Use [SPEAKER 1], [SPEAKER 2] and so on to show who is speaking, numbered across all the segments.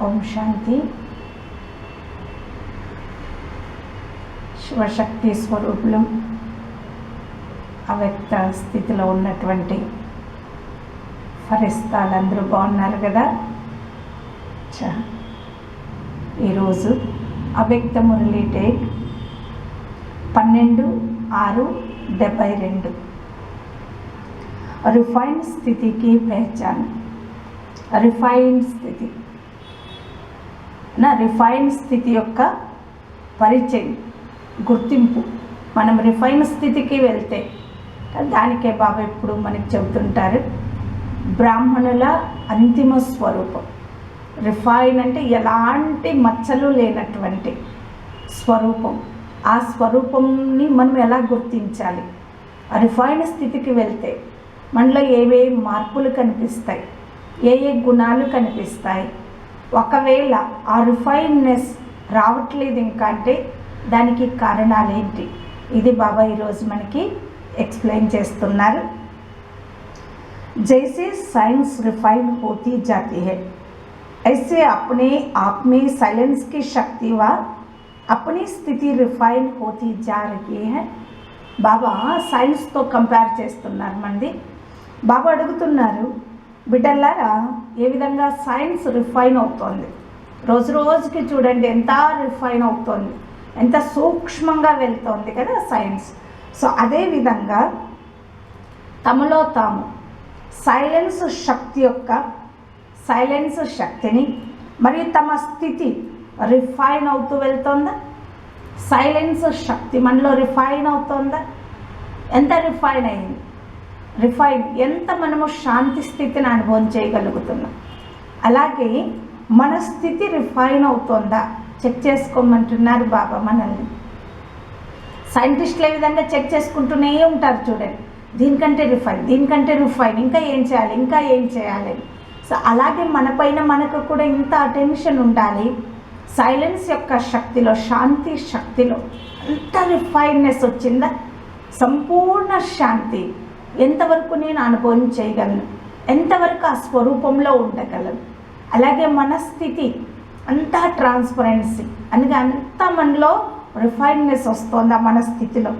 [SPEAKER 1] ఓం శాంతి. శివశక్తి స్వరూపులు అవ్యక్త స్థితిలో ఉన్నటువంటి ఫరిస్తాలు అందరూ బాగున్నారు కదా. ఈరోజు అవ్యక్త మురళీ డేట్ 12/6/72. रिफाइंड स्थिति की पहचान. रिफाइंड स्थिति రిఫైన్ స్థితి యొక్క పరిచయం, గుర్తింపు. మనం రిఫైన్ స్థితికి వెళ్తే దానికే బాబా ఎప్పుడు మనకి చెబుతుంటారు, బ్రాహ్మణుల అంతిమ స్వరూపం. రిఫైన్ అంటే ఎలాంటి మచ్చలు లేనటువంటి స్వరూపం. ఆ స్వరూపంని మనం ఎలా గుర్తించాలి? రిఫైన్ స్థితికి వెళ్తే మనలో ఏవే మార్పులు కనిపిస్తాయి, ఏ గుణాలు కనిపిస్తాయి. ఒకవేళ ఆ రిఫైన్నెస్ రావట్లేదు ఇంకా అంటే దానికి కారణాలు ఏంటి? ఇది బాబా ఈరోజు మనకి ఎక్స్ప్లెయిన్ చేస్తున్నారు. जैसे साइंस रिफाइन होती जाती है ऐसे अपने आप में साइलेंस की शक्ति व अपनी स्थिति रिफाइन होती जा रही है. బాబా సైన్స్తో కంపేర్ చేస్తున్నారు. మంది బాబా అడుగుతున్నారు, బిడ్డలారా ఏ విధంగా సైన్స్ రిఫైన్ అవుతోంది, రోజు రోజుకి చూడండి ఎంత రిఫైన్ అవుతోంది, ఎంత సూక్ష్మంగా వెళ్తోంది కదా సైన్స్. సో అదేవిధంగా తమలో తాము సైలెన్స్ శక్తిని మరియు తమ స్థితి రిఫైన్ అవుతూ వెళ్తోందా? సైలెన్స్ శక్తి మనలో రిఫైన్ అవుతోందా? ఎంత రిఫైన్ అయింది? ఎంత మనము శాంతి స్థితిని అనుభవం చేయగలుగుతున్నాం. అలాగే మన స్థితి రిఫైన్ అవుతోందా చెక్ చేసుకోమంటున్నారు బాబా మనల్ని. సైంటిస్టులు ఏ విధంగా చెక్ చేసుకుంటూనే ఉంటారు చూడండి, దీనికంటే రిఫైన్, ఇంకా ఏం చేయాలి. సో అలాగే మన పైన మనకు కూడా ఇంత అటెన్షన్ ఉండాలి. సైలెన్స్ యొక్క శక్తిలో, శాంతి శక్తిలో అంత రిఫైన్నెస్ వచ్చిందా? సంపూర్ణ శాంతి ఎంతవరకు నేను అనుభవం చేయగలను, ఎంతవరకు ఆ స్వరూపంలో ఉండగలను. అలాగే మన స్థితి అంతా ట్రాన్స్పరెన్సీ అనగా అంతా మనలో రిఫైన్నెస్ వస్తుందా మన స్థితిలో?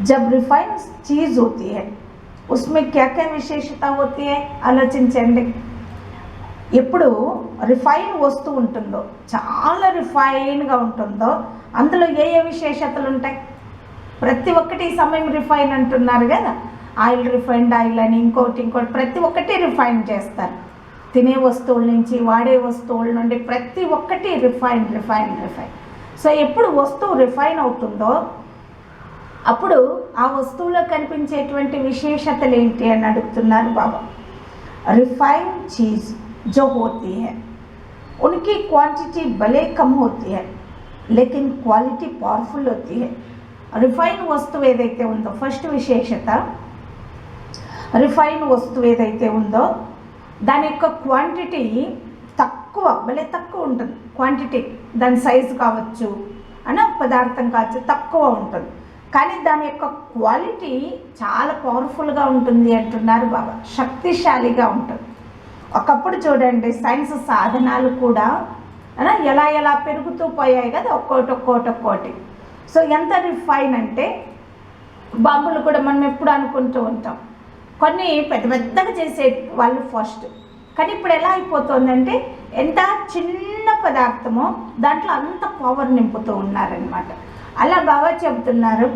[SPEAKER 1] జబ్ రిఫైన్ చీజ్ హోతీ హై ఉస్మే క్యా క్యా విశేషత హోతీ హై ఆలోచించండి. ఎప్పుడు రిఫైన్ వస్తూ ఉంటుందో, చాలా రిఫైన్గా ఉంటుందో అందులో ఏ విశేషతలు ఉంటాయి? ప్రతి ఒక్కటి ఈ సమయం రిఫైన్ అంటున్నారు కదా, రిఫైన్డ్ ఆయిల్ అని ఇంకోటి ప్రతి ఒక్కటి రిఫైన్ చేస్తారు. తినే వస్తువుల నుంచి, వాడే వస్తువుల నుండి ప్రతి ఒక్కటి రిఫైన్. సో ఎప్పుడు వస్తువు రిఫైన్ అవుతుందో అప్పుడు ఆ వస్తువులో కనిపించేటువంటి విశేషతలు ఏంటి అని అడుగుతున్నారు బాబా. రిఫైన్ చీజ్ जो होती है उनकी क्वांटिटी भले कम होती है लेकिन क्वालिटी पावरफुल होती है. రిఫైన్ వస్తువు ఏదైతే ఉందో, ఫస్ట్ విశేషత, రిఫైన్ వస్తువు ఏదైతే ఉందో దాని యొక్క క్వాంటిటీ భలే తక్కువ ఉంటుంది. క్వాంటిటీ దాని సైజు కావచ్చు, పదార్థం కావచ్చు, తక్కువ ఉంటుంది. కానీ దాని యొక్క క్వాలిటీ చాలా పవర్ఫుల్గా ఉంటుంది అంటున్నారు బాబా, శక్తిశాలిగా ఉంటుంది. ఒకప్పుడు చూడండి సైన్స్ సాధనాలు కూడా ఎలా పెరుగుతూ పోయాయి కదా, ఒక్కోటి. సో ఎంత రిఫైన్ అంటే బాంబులు కూడా మనం ఎప్పుడు అనుకుంటూ ఉంటాం, కొన్ని పెద్దగా చేసే వాళ్ళు ఫస్ట్. కానీ ఇప్పుడు ఎలా అయిపోతుందంటే ఎంత చిన్న పదార్థమో దాంట్లో అంత పవర్ నింపుతూ ఉన్నారనమాట. అలా బాగా చెబుతున్నారు,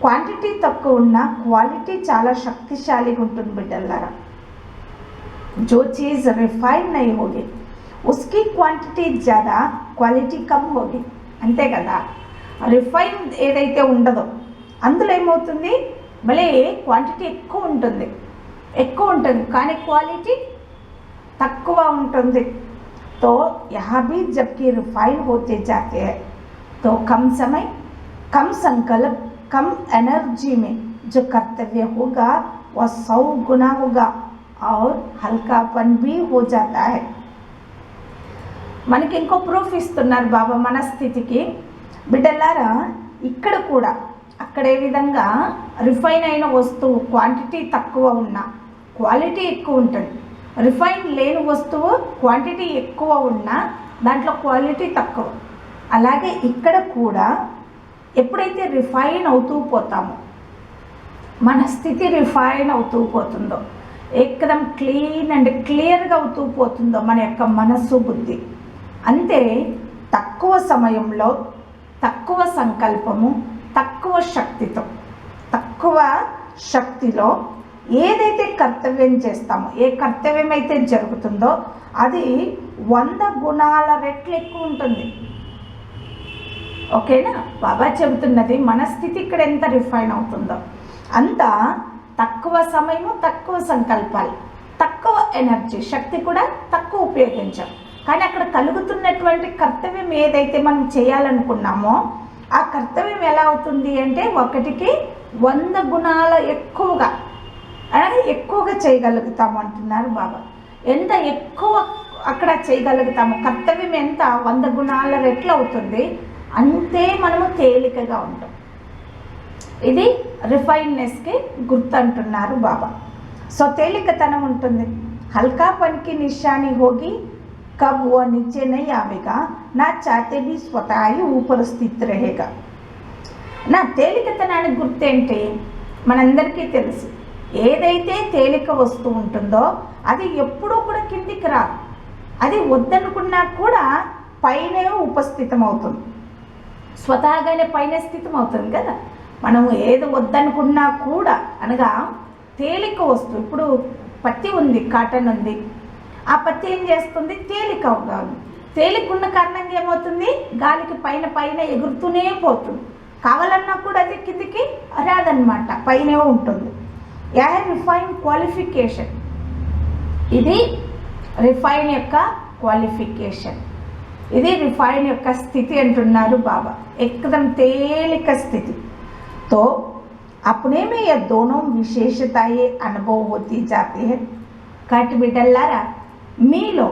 [SPEAKER 1] క్వాంటిటీ తక్కువ ఉన్నా క్వాలిటీ చాలా శక్తిశాలిగా ఉంటుంది బిడ్డలారా. जो चीज़ रिफाइन नहीं होगी उसकी क्वांटिटी ज़्यादा क्वालिटी कम होगी. అంతే కదా, రిఫైన్ ఏదైతే ఉండదో అందులో ఏమవుతుంది, భలే క్వాంటిటీ ఎక్కువ ఉంటుంది కానీ క్వాలిటీ తక్కువ ఉంటుంది. तो यहाँ भी जबकि रिफाइन होते जाते हैं तो कम समय, कम संकल्प, कम एनर्जी में जो कर्तव्य होगा वह 100 गुना होगा और हल्कापन भी हो जाता है. మనకి ఇంకో ప్రూఫ్ ఇస్తున్నారు బాబా మన స్థితికి. బిడ్డలారా ఇక్కడ కూడా అక్కడ ఏ విధంగా రిఫైన్ అయిన వస్తువు క్వాంటిటీ తక్కువ ఉన్నా క్వాలిటీ ఎక్కువ ఉంటుంది. రిఫైన్ లేని వస్తువు క్వాంటిటీ ఎక్కువ ఉన్నా దాంట్లో క్వాలిటీ తక్కువ. అలాగే ఇక్కడ కూడా ఎప్పుడైతే రిఫైన్ అవుతూ పోతామో, మన స్థితి రిఫైన్ అవుతూ పోతుందో, ఏకదం క్లీన్ అండ్ క్లియర్గా అవుతూ పోతుందో మన యొక్క మనస్సు బుద్ధి, అంతే తక్కువ సమయంలో, తక్కువ సంకల్పము, తక్కువ శక్తిలో ఏదైతే కర్తవ్యం చేస్తామో, ఏ కర్తవ్యం అయితే జరుగుతుందో అది 100 గుణాల రెట్లు ఎక్కువ ఉంటుంది. ఓకేనా? బాబా చెబుతున్నది మన స్థితి ఇక్కడ ఎంత రిఫైన్ అవుతుందో అంత తక్కువ సమయము, తక్కువ సంకల్పాలు, తక్కువ ఎనర్జీ, శక్తి కూడా తక్కువ ఉపయోగించాం. కానీ అక్కడ కలుగుతున్నటువంటి కర్తవ్యం ఏదైతే మనం చేయాలనుకున్నామో ఆ కర్తవ్యం ఎలా అవుతుంది అంటే 1కి 100 గుణాల ఎక్కువగా చేయగలుగుతాము అంటున్నారు బాబా. ఎంత ఎక్కువ అక్కడ చేయగలుగుతాము, కర్తవ్యం ఎంత 100 గుణాల రెట్లు అవుతుంది, అంతే మనము తేలికగా ఉంటాం. ఇది రిఫైన్నెస్కి గుర్తు అంటున్నారు బాబా. సో తేలికతనం ఉంటుంది. హల్కాపన్ की निशानी होगी कब वो नीचे नहीं आवेगा ना चाहते भी स्वतः ही ऊपर स्थित रहेगा. నా తేలికతనానికి గుర్తేంటి? మనందరికీ తెలుసు, ఏదైతే తేలిక వస్తూ ఉంటుందో అది ఎప్పుడూ కూడా కిందికి రాదు. అది వద్దనుకున్నా కూడా పైనే ఉపస్థితం అవుతుంది, స్వతహాగానే పైన స్థితం అవుతుంది కదా. మనం ఏది వద్దనుకున్నా కూడా, అనగా తేలిక వస్తువు, ఇప్పుడు పత్తి ఉంది, కాటన్ ఉంది, ఆ పత్తి ఏం చేస్తుంది? తేలికగా ఉంది. తేలికున్న కారణంగా ఏమవుతుంది? గాలికి పైన ఎగురుతూనే పోతుంది. కావాలన్నా కూడా అది కిందికి రాదనమాట, పైనే ఉంటుంది. రిఫైన్ క్వాలిఫికేషన్, ఇది రిఫైన్ యొక్క క్వాలిఫికేషన్, ఇది రిఫైన్ యొక్క స్థితి అంటున్నారు బాబా. एकदम తేలిక స్థితి. तो अपने में यह दोनों विशेषताएं अनुभव होती जाती है. కట్ బిడ్డలారా, మీలో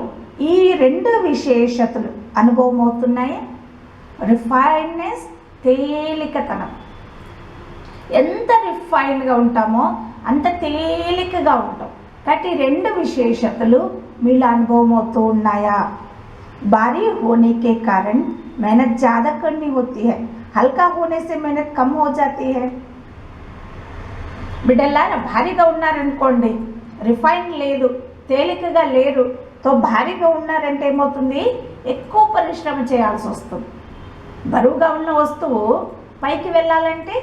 [SPEAKER 1] ఈ 2 విశేషతలు అనుభవం అవుతున్నాయి. రిఫైన్నెస్, తేలికతనం. ఎంత రిఫైన్గా ఉంటామో అంత తేలికగా ఉంటాం. కాబట్టి 2 విశేషతలు మీలో అనుభవం అవుతూ ఉన్నాయా? भारी होने के कारण मेहनत ज़्यादा करनी होती है, हल्का होने से मेहनत कम हो जाती है. బిడ్డలారా, భారీగా ఉన్నారనుకోండి, రిఫైన్ లేదు, తేలికగా లేరు, తో భారీగా ఉన్నారంటే ఏమవుతుంది? ఎక్కువ పరిశ్రమ చేయాల్సి వస్తుంది. బరువుగా ఉన్న వస్తువు పైకి వెళ్ళాలంటే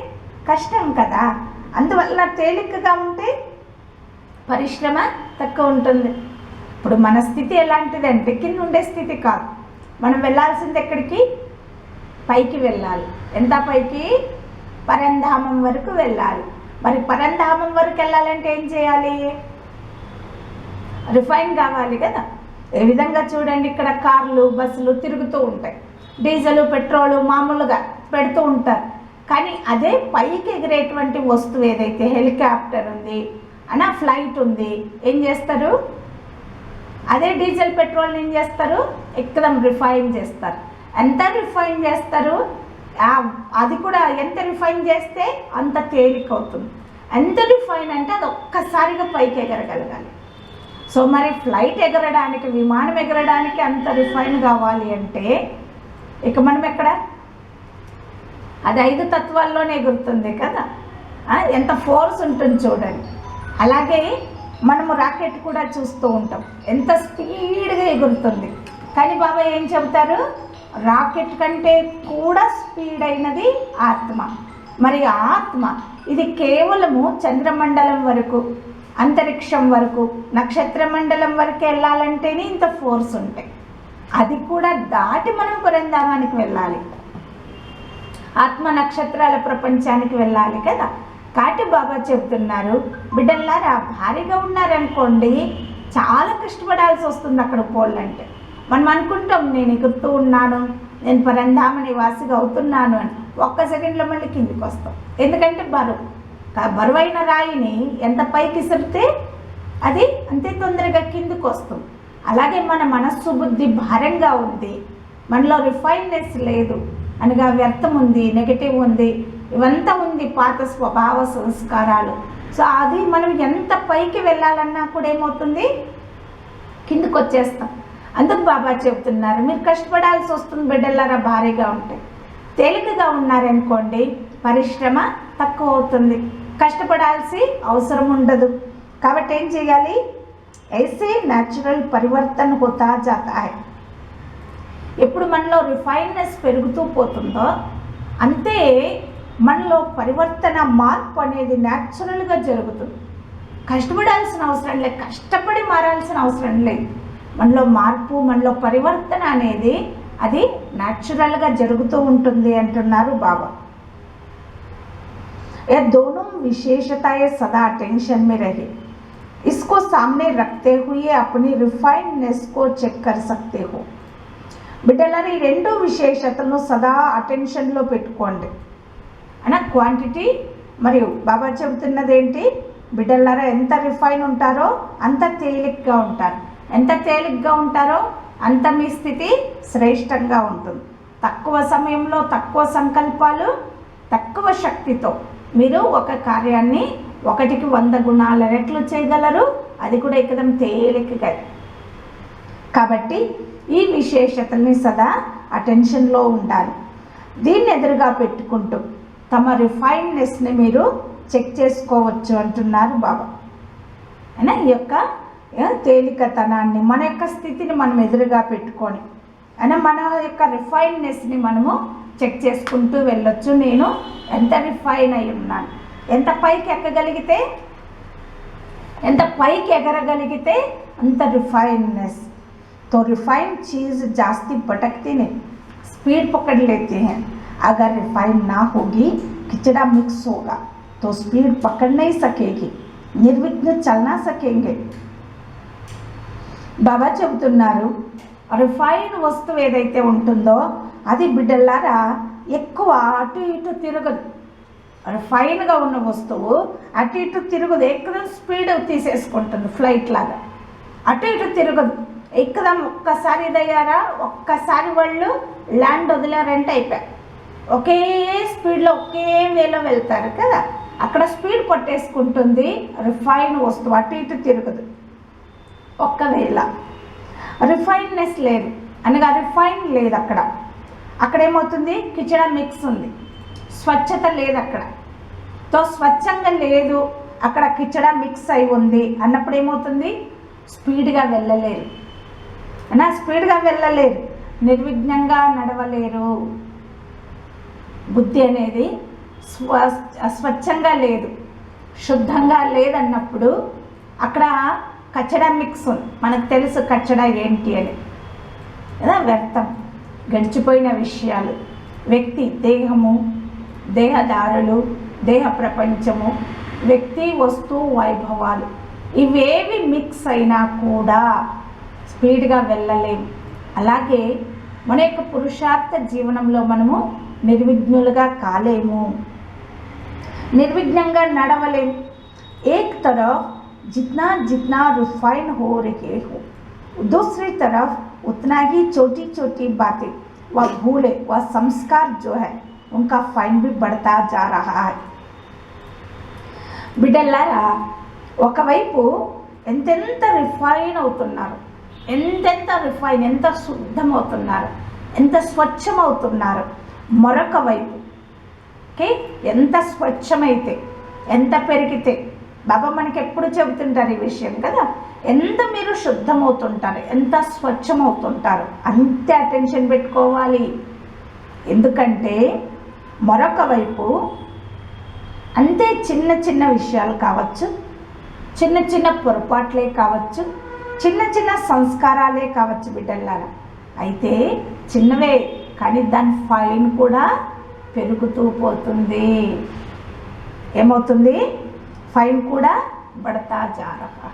[SPEAKER 1] కష్టం కదా. అందువల్ల తేలికగా ఉంటే పరిశ్రమ తక్కువ ఉంటుంది. ఇప్పుడు మన స్థితి ఎలాంటిదంటే కింద ఉండే స్థితి కాదు. మనం వెళ్ళాల్సింది ఎక్కడికి? పైకి వెళ్ళాలి. ఎంత పైకి? పరంధామం వరకు వెళ్ళాలి. మరి పరంధామం వరకు వెళ్ళాలంటే ఏం చేయాలి? రిఫైన్ కావాలి కదా. ఏ విధంగా చూడండి, ఇక్కడ కార్లు, బస్సులు తిరుగుతూ ఉంటాయి, డీజిల్, పెట్రోలు మామూలుగా పెడుతూ ఉంటారు. కానీ అదే పైకి ఎగిరేటువంటి వస్తువు ఏదైతే, హెలికాప్టర్ ఉంది అనా, ఫ్లైట్ ఉంది, ఏం చేస్తారు? అదే డీజిల్, పెట్రోల్ ఏం చేస్తారు? ఎక్కదం రిఫైన్ చేస్తారు. ఎంత రిఫైన్ చేస్తారు? అది కూడా ఎంత రిఫైన్ చేస్తే అంత తేలిక అవుతుంది. ఎంత రిఫైన్ అంటే అది ఒక్కసారిగా పైకి ఎగరగలగాలి. సో మరి ఫ్లైట్ ఎగరడానికి, విమానం ఎగరడానికి అంత రిఫైన్ కావాలి అంటే ఇక మనం ఎక్కడ? అది 5 తత్వాల్లోనే ఎగురుతుంది కదా. ఎంత ఫోర్స్ ఉంటుంది చూడండి. అలాగే మనము రాకెట్ కూడా చూస్తూ ఉంటాం, ఎంత స్పీడ్గా ఎగురుతుంది. కానీ బాబా ఏం చెబుతారు? రాకెట్ కంటే కూడా స్పీడ్ అయినది ఆత్మ. మరి ఆత్మ ఇది కేవలము చంద్రమండలం వరకు, అంతరిక్షం వరకు, నక్షత్ర మండలం వరకు వెళ్ళాలంటేనే ఇంత ఫోర్స్ ఉంటాయి. అది కూడా దాటి మనం పరంధామానికి వెళ్ళాలి, ఆత్మ నక్షత్రాల ప్రపంచానికి వెళ్ళాలి కదా. కాటి బాబా చెబుతున్నారు, బిడ్డల్లారా, భారీగా ఉన్నారనుకోండి చాలా కష్టపడాల్సి వస్తుంది అక్కడ పోవాలంటే. మనం అనుకుంటాం నేను ఎగురుతూ ఉన్నాను, నేను పరంధామ నివాసిగా అవుతున్నాను అని. 1 సెకండ్లో మళ్ళీ కిందికి వస్తాం. ఎందుకంటే బరువైన రాయిని ఎంత పైకి ఇసిరితే అది అంతే తొందరగా కిందికి వస్తుంది. అలాగే మన మనస్సు బుద్ధి భారంగా ఉంది, మనలో రిఫైన్నెస్ లేదు, అనగా వ్యర్థం ఉంది, నెగటివ్ ఉంది, ఇవంతా ఉంది, పాత స్వభావ సంస్కారాలు. సో అది మనం ఎంత పైకి వెళ్ళాలన్నా కూడా ఏమవుతుంది? కిందకు వచ్చేస్తాం. అందుకు బాబా చెబుతున్నారు, మీరు కష్టపడాల్సి వస్తుంది బిడ్డలారా. భారీగా ఉంటాయి. తేలికగా ఉన్నారనుకోండి పరిశ్రమ తక్కువ అవుతుంది, కష్టపడాల్సి అవసరం ఉండదు. కాబట్టి ఏం చేయాలి? ऐसे న్యాచురల్ పరివర్తన హోతా జాతా హై. ఎప్పుడు మనలో రిఫైన్నెస్ పెరుగుతూ పోతుందో అంతే మనలో పరివర్తన, మార్పు అనేది న్యాచురల్గా జరుగుతుంది. కష్టపడాల్సిన అవసరం లేదు, కష్టపడి మారాల్సిన అవసరం లేదు. మనలో మార్పు, మనలో పరివర్తన అనేది అది న్యాచురల్గా జరుగుతూ ఉంటుంది అంటున్నారు బాబా. ये दोनों विशेषताएं सदा अटेंशन में रहे, इसको सामने रखते हुए अपनी रिफाइननेस को चेक कर सकते हो. బిడ్డలారా, ఈ రెండు విశేషతలను సదా అటెన్షన్లో పెట్టుకోండి. అన్న క్వాంటిటీ మరియు బాబా చెబుతున్నది ఏంటి? బిడ్డలారా, ఎంత రిఫైన్ ఉంటారో అంత తేలిగ్గా ఉంటారు. ఎంత తేలిగ్గా ఉంటారో అంత మీ స్థితి శ్రేష్టంగా ఉంటుంది. తక్కువ సమయంలో, తక్కువ సంకల్పాలు, తక్కువ శక్తితో మీరు ఒక కార్యాన్ని 1కి 100 గుణాల రెట్లు చేయగలరు. అది కూడా ఏకదం తేలికగా. కాబట్టి ఈ విశేషతల్ని సదా అటెన్షన్లో ఉండాలి. దీన్ని ఎదురుగా పెట్టుకుంటూ తమ రిఫైన్నెస్ని మీరు చెక్ చేసుకోవచ్చు అంటున్నారు బాబా. అయినా ఈ యొక్క తేలికతనాన్ని, మన యొక్క స్థితిని మనం ఎదురుగా పెట్టుకొని అయినా మన యొక్క రిఫైన్నెస్ని మనము చెక్ చేసుకుంటూ వెళ్ళొచ్చు. నేను ఎంత రిఫైన్ అయి ఉన్నాను, ఎంత పైకి ఎక్కగలిగితే, ఎంత పైకి ఎగరగలిగితే అంత రిఫైన్నెస్. तो रिफाइंड चीज़ जास्ती भटकती नहीं, स्पीड पकड़ लेते हैं. अगर रिफाइन ना होगी, खिचड़ा मिक्स होगा तो स्पीड पकड़ नहीं सकेगी, निर्विघ्न चल ना सकेंगे. బాబా చెబుతున్నారు, రిఫైన్ వస్తువు ఏదైతే ఉంటుందో అది బిడ్డలారా ఎక్కువ అటు ఇటు తిరగదు. రిఫైన్గా ఉన్న వస్తువు అటు ఇటు తిరగదు, ఎక్కువ స్పీడ్ తీసేసుకుంటుంది. ఫ్లైట్ లాగా అటు ఇటు తిరగదు. ఎక్కదాం ఒక్కసారి ఇదయ్యారా, ఒక్కసారి వాళ్ళు ల్యాండ్ వదిలారంటే అయిపోయారు. ఒకే స్పీడ్లో ఒకే వేలో వెళ్తారు కదా, అక్కడ స్పీడ్ పట్టేసుకుంటుంది. రిఫైన్ వస్తువు అటు ఇటు తిరగదు. ఒక్కవేళ రిఫైన్నెస్ లేదు అనగా రిఫైన్ లేదు అక్కడ, అక్కడేమవుతుంది? కిచడా మిక్స్ ఉంది, స్వచ్ఛత లేదు అక్కడ. తో స్వచ్ఛంగా లేదు అక్కడ, కిచడా మిక్స్ అయి ఉంది అన్నప్పుడు ఏమవుతుంది? స్పీడ్గా వెళ్ళలేరు అన్నా, స్పీడ్గా వెళ్ళలేరు, నిర్విఘ్నంగా నడవలేరు. బుద్ధి అనేది స్వచ్ఛంగా లేదు, శుద్ధంగా లేదన్నప్పుడు అక్కడ కచ్చడా మిక్స్ ఉంది. మనకు తెలుసు కచ్చడా ఏంటి అని కదా, వ్యర్థం, గడిచిపోయిన విషయాలు, వ్యక్తి, దేహము, దేహదారులు, దేహ ప్రపంచము, వ్యక్తి, వస్తువు, వైభవాలు ఇవేవి మిక్స్ అయినా కూడా స్పీడ్గా వెళ్ళలేము. అలాగే మన యొక్క పురుషార్థ జీవనంలో మనము నిర్విఘ్నులుగా కాలేము, నిర్విఘ్నంగా నడవలేము. एक तरफ जितना जितना रिफाइन हो रहे हो, दूसरी तरफ उतना ही छोटी छोटी बातें व भूले व संस्कार जो है उनका फाइन भी बढ़ता जा रहा है. బిడ్డలారా, ఒకవైపు ఎంతెంత రిఫైన్ అవుతున్నారు, ఎంతెంత రిఫైన్, ఎంత శుద్ధమవుతున్నారు, ఎంత స్వచ్ఛమవుతున్నారు. మరొక వైపు ఓకే, ఎంత స్వచ్ఛమైతే, ఎంత పెరిగితే, బాబా మనకి ఎప్పుడు చెబుతుంటారు ఈ విషయం కదా, ఎంత మీరు శుద్ధమవుతుంటారు, ఎంత స్వచ్ఛమవుతుంటారు అంతే అటెన్షన్ పెట్టుకోవాలి. ఎందుకంటే మరొక వైపు అంతే చిన్న చిన్న విషయాలు కావచ్చు, చిన్న చిన్న పొరపాట్లే కావచ్చు, చిన్న చిన్న సంస్కారాలే కావచ్చు బిడ్డలారా. అయితే చిన్నవే కానీ దాని ఫైన్ కూడా పెరుగుతూ పోతుంది. ఏమవుతుంది? ఫైన్ కూడా బడతా జారహా,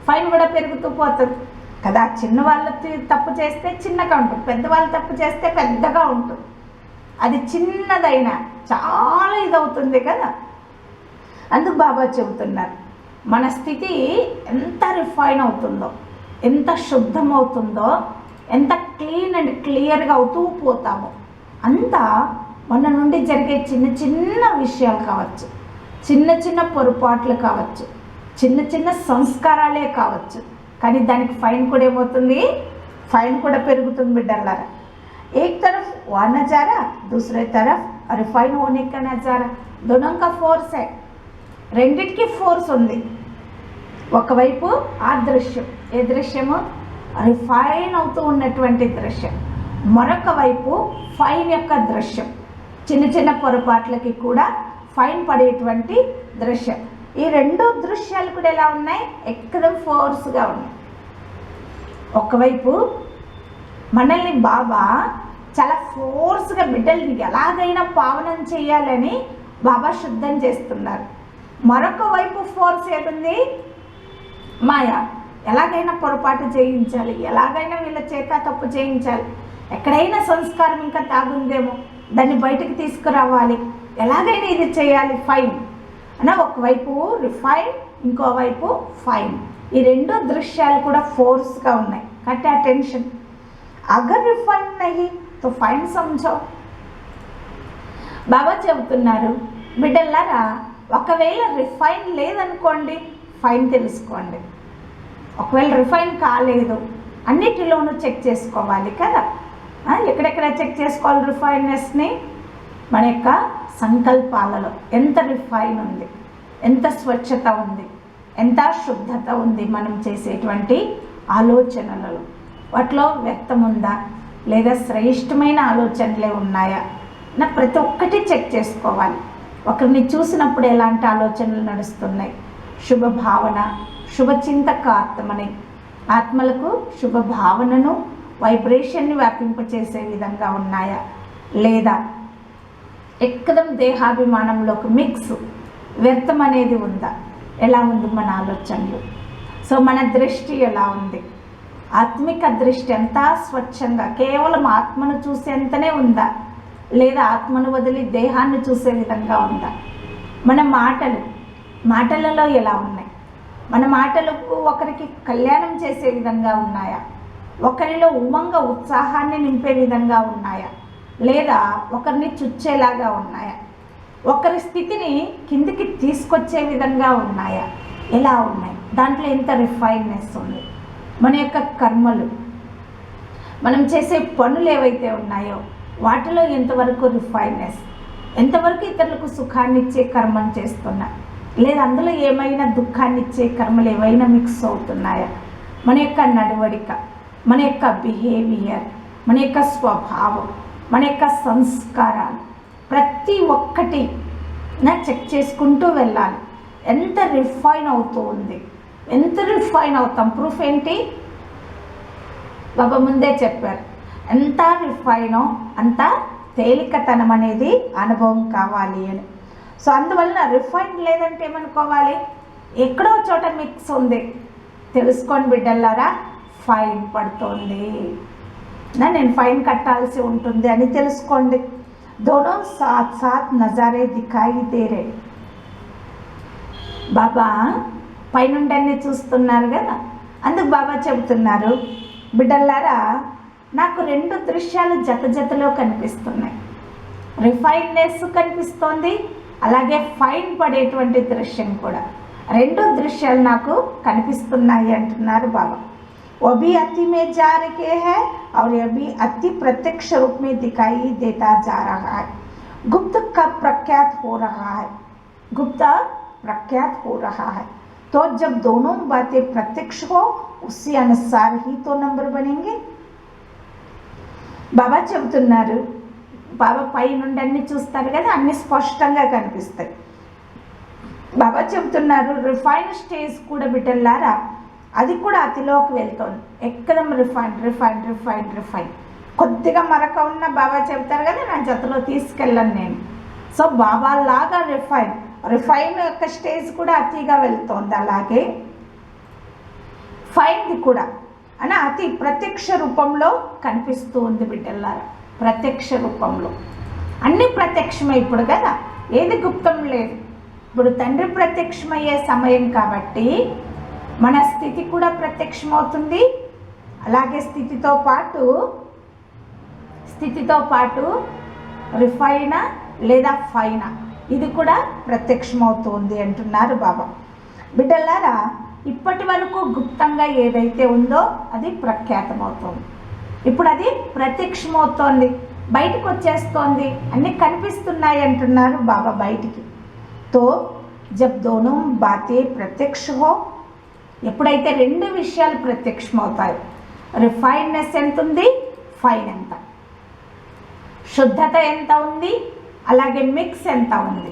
[SPEAKER 1] ఫైన్ కూడా పెరుగుతూ పోతుంది కదా. చిన్న వాళ్ళు తప్పు చేస్తే చిన్నగా ఉంటుంది, పెద్దవాళ్ళు తప్పు చేస్తే పెద్దగా ఉంటుంది. అది చిన్నదైనా చాలా ఇదవుతుంది కదా. అందుకు బాబా చెబుతున్నారు, మన స్థితి ఎంత రిఫైన్ అవుతుందో, ఎంత శుద్ధమవుతుందో, ఎంత క్లీన్ అండ్ క్లియర్గా అవుతూ పోతామో అంత మన నుండి జరిగే చిన్న చిన్న విషయాలు కావచ్చు, చిన్న చిన్న పొరపాట్లు కావచ్చు, చిన్న చిన్న సంస్కారాలే కావచ్చు కానీ దానికి ఫైన్ కూడా ఏమవుతుంది, ఫైన్ కూడా పెరుగుతుంది బిడ్డలారా. एक तरफ वह नज़ारा, दूसरे तरफ रिफाइन होने का नज़ारा, दोनों का फोर्स है. రెండిటికి ఫోర్స్ ఉంది. ఒకవైపు ఆ దృశ్యం, ఏ దృశ్యము, రిఫైన్ అవుతూ ఉన్నటువంటి దృశ్యం. మరొక వైపు ఫైన్ యొక్క దృశ్యం, చిన్న చిన్న పొరపాట్లకి కూడా ఫైన్ పడేటువంటి దృశ్యం. ఈ రెండు దృశ్యాలు కూడా ఎలా ఉన్నాయి, ఎక్కదం ఫోర్స్గా ఉన్నాయి. ఒకవైపు మనల్ని బాబా చాలా ఫోర్స్గా బిడ్డల్ని ఎలాగైనా పావనం చేయాలని బాబా శుద్ధం చేస్తున్నారు. మరొక వైపు ఫోర్స్ ఏముంది, మాయా, ఎలాగైనా పొరపాటు చేయించాలి, ఎలాగైనా వీళ్ళ చేత తప్పు చేయించాలి, ఎక్కడైనా సంస్కారం ఇంకా తాగుందేమో దాన్ని బయటకు తీసుకురావాలి, ఎలాగైనా ఇది చేయాలి, ఫైన్ అన్న. ఒకవైపు రిఫైన్, ఇంకోవైపు ఫైన్. ఈ రెండు దృశ్యాలు కూడా ఫోర్స్గా ఉన్నాయి. Cut attention. अगर रिफाइन नहीं तो फाइन समझो. బాబా చెబుతున్నారు, బిడ్డలారా ఒకవేళ రిఫైన్ లేదనుకోండి, ఫైన్ తెలుసుకోండి. ఒకవేళ రిఫైన్ కాలేదు, అన్నిటిలోనూ చెక్ చేసుకోవాలి కదా. ఎక్కడెక్కడ చెక్ చేసుకోవాలి రిఫైన్నెస్ని? మన యొక్క సంకల్పాలలో ఎంత రిఫైన్ ఉంది, ఎంత స్వచ్ఛత ఉంది, ఎంత శుద్ధత ఉంది మనం చేసేటువంటి ఆలోచనలలో. వాటిలో వ్యక్తం ఉందా లేదా శ్రేష్టమైన ఆలోచనలే ఉన్నాయా నా ప్రతి ఒక్కటి చెక్ చేసుకోవాలి. ఒకరిని చూసినప్పుడు ఎలాంటి ఆలోచనలు నడుస్తున్నాయి, శుభ భావన, శుభచింతక ఆత్మని, ఆత్మలకు శుభ భావనను, వైబ్రేషన్ని వ్యాపింపచేసే విధంగా ఉన్నాయా లేదా ఎక్కదం దేహాభిమానంలోకి మిక్స్ వ్యర్థం అనేది ఉందా, ఎలా ఉంది మన ఆలోచనలు. సో మన దృష్టి ఎలా ఉంది, ఆత్మిక దృష్టి అంతా స్వచ్ఛంగా కేవలం ఆత్మను చూసేంతనే ఉందా లేదా ఆత్మను వదిలి దేహాన్ని చూసే విధంగా ఉందా. మన మాటలలో ఎలా ఉన్నాయి, మన మాటలకు ఒకరికి కళ్యాణం చేసే విధంగా ఉన్నాయా, ఒకరిలో ఉమంగ ఉత్సాహాన్ని నింపే విధంగా ఉన్నాయా లేదా ఒకరిని చుచ్చేలాగా ఉన్నాయా, ఒకరి స్థితిని కిందికి తీసుకొచ్చే విధంగా ఉన్నాయా, ఎలా ఉన్నాయి, దాంట్లో ఎంత రిఫైన్నెస్ ఉంది. మన యొక్క కర్మలు, మనం చేసే పనులు ఏవైతే ఉన్నాయో వాటిలో ఎంతవరకు రిఫైన్నెస్, ఎంతవరకు ఇతరులకు సుఖాన్ని ఇచ్చే కర్మను చేస్తున్నా లేదా అందులో ఏమైనా దుఃఖాన్ని ఇచ్చే కర్మలు ఏవైనా మిక్స్ అవుతున్నాయా. మన యొక్క నడవడిక, మన యొక్క బిహేవియర్, మన యొక్క స్వభావం, మన యొక్క సంస్కారాలు ప్రతి ఒక్కటి చెక్ చేసుకుంటూ వెళ్ళాలి. ఎంత రిఫైన్ అవుతూ ఉంది, ఎంత రిఫైన్ అవుతాం. ప్రూఫ్ ఏంటి, బాబా ముందే చెప్పారు, ఎంత రిఫైనో అంత తేలికతనం అనేది అనుభవం కావాలి అని. సో అందువలన రిఫైన్ లేదంటే ఏమనుకోవాలి, ఎక్కడో చోట మిక్స్ ఉంది. తెలుసుకోండి బిడ్డలారా, ఫైన్ పడుతోంది, నేను ఫైన్ కట్టాల్సి ఉంటుంది అని తెలుసుకోండి. దోనో సాత్ సాత్ నజారే దిఖాయి దేరే. బాబా పైనుండి అన్నీ చూస్తున్నారు కదా, అందుకు బాబా చెబుతున్నారు, బిడ్డలారా నాకు రెండు దృశ్యాలు జతలో కనిపిస్తున్నాయి. రిఫైన్నెస్ కనిపిస్తోంది, అలాగే ఫైన్ పడేటువంటి దృశ్యం కూడా. రెండు దృశ్యాలు నాకు కనిపిస్తున్నాయి అంటున్నారు బాబా. वो भी अति में जा रहे हैं और ये भी अति प्रत्यक्ष रूप में दिखाई देता जा रहा है. गुप्त का प्रख्यात हो रहा है, गुप्त प्रख्यात हो रहा है. तो जब दोनों बातें प्रत्यक्ष हो उसी अनुसार ही तो नंबर बनेंगे. బాబా చెబుతున్నారు, బాబా పై నుండి అన్నీ చూస్తారు కదా, అన్నీ స్పష్టంగా కనిపిస్తాయి. బాబా చెబుతున్నారు రిఫైన్ స్టేజ్ కూడా బిడ్డలారా అది కూడా అతిలోకి వెళ్తుంది. ఎక్కదం రిఫైన్ రిఫైన్ రిఫైన్ రిఫైన్. కొద్దిగా మరక ఉన్న బాబా చెబుతారు కదా, నా జతలో తీసుకెళ్ళను నేను. సో బాబా లాగా రిఫైన్ యొక్క స్టేజ్ కూడా అతిగా వెళ్తోంది. అలాగే ఫైన్ది కూడా అని అతి ప్రత్యక్ష రూపంలో కనిపిస్తూ ఉంది బిడ్డలారా. ప్రత్యక్ష రూపంలో అన్నీ ప్రత్యక్షమే ఇప్పుడు కదా, ఏది గుప్తం లేదు. ఇప్పుడు తండ్రి ప్రత్యక్షమయ్యే సమయం కాబట్టి మన స్థితి కూడా ప్రత్యక్షమవుతుంది. అలాగే స్థితితో పాటు రిఫైనా లేదా ఫైనా ఇది కూడా ప్రత్యక్షమవుతుంది అంటున్నారు బాబా. బిడ్డలారా ఇప్పటి వరకు గుప్తంగా ఏదైతే ఉందో అది ప్రఖ్యాతమవుతోంది. ఇప్పుడు అది ప్రత్యక్షమవుతోంది, బయటకు వచ్చేస్తోంది, అన్నీ కనిపిస్తున్నాయి అంటున్నారు బాబా బయటికి. తో జబ్ దోనో బాతే ప్రత్యక్ష హో, ఎప్పుడైతే రెండు విషయాలు ప్రత్యక్షమవుతాయి, రిఫైన్నెస్ ఎంత ఉంది, ఫైన్ ఎంత, శుద్ధత ఎంత ఉంది, అలాగే మిక్స్ ఎంత ఉంది,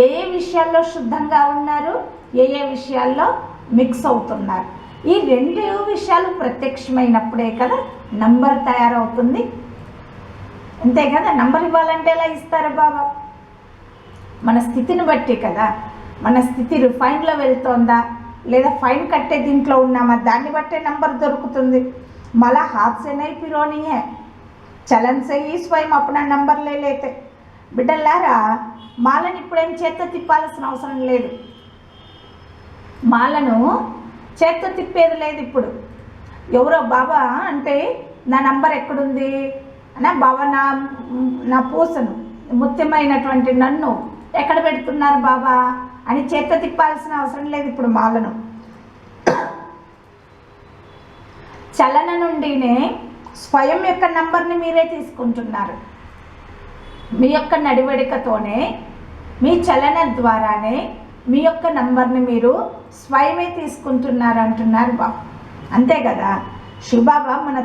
[SPEAKER 1] ఏ ఏ విషయాల్లో శుద్ధంగా ఉన్నారు, ఏ ఏ విషయాల్లో మిక్స్ అవుతున్నారు, ఈ రెండు విషయాలు ప్రత్యక్షమైనప్పుడే కదా నంబర్ తయారవుతుంది. అంతే కదా, నంబర్ ఇవ్వాలంటే ఎలా ఇస్తారు బాబా? మన స్థితిని బట్టి కదా. మన స్థితి రిఫైన్లో వెళ్తోందా లేదా ఫైన్ కట్టే దీంట్లో ఉన్నామా, దాన్ని బట్టే నంబర్ దొరుకుతుంది. మళ్ళా హాత్ సే నహీ పిరోనీ హై, చలన్ సే ఈ స్వయం అప్నా నంబర్ లేతే. బిడ్డలారా, మాలను ఇప్పుడేం చేత్తో తిప్పాల్సిన అవసరం లేదు, మాలను చేత్తో తిప్పేది లేదు. ఇప్పుడు ఎవరో బాబా అంటే నా నంబర్ ఎక్కడుంది అన్నా, బాబా నా పూసను ముత్యమైనటువంటి నన్ను ఎక్కడ పెడుతున్నారు బాబా అని చేత్తో తిప్పాల్సిన అవసరం లేదు. ఇప్పుడు మాలను చలన నుండినే స్వయం యొక్క నంబర్ని మీరే తీసుకుంటున్నారు. మీ యొక్క నడివడికతోనే, మీ చలన ద్వారానే మీ యొక్క నంబర్ని మీరు స్వయమే తీసుకుంటున్నారు అంటున్నారు బాబా. అంతే కదా. శివబాబా మన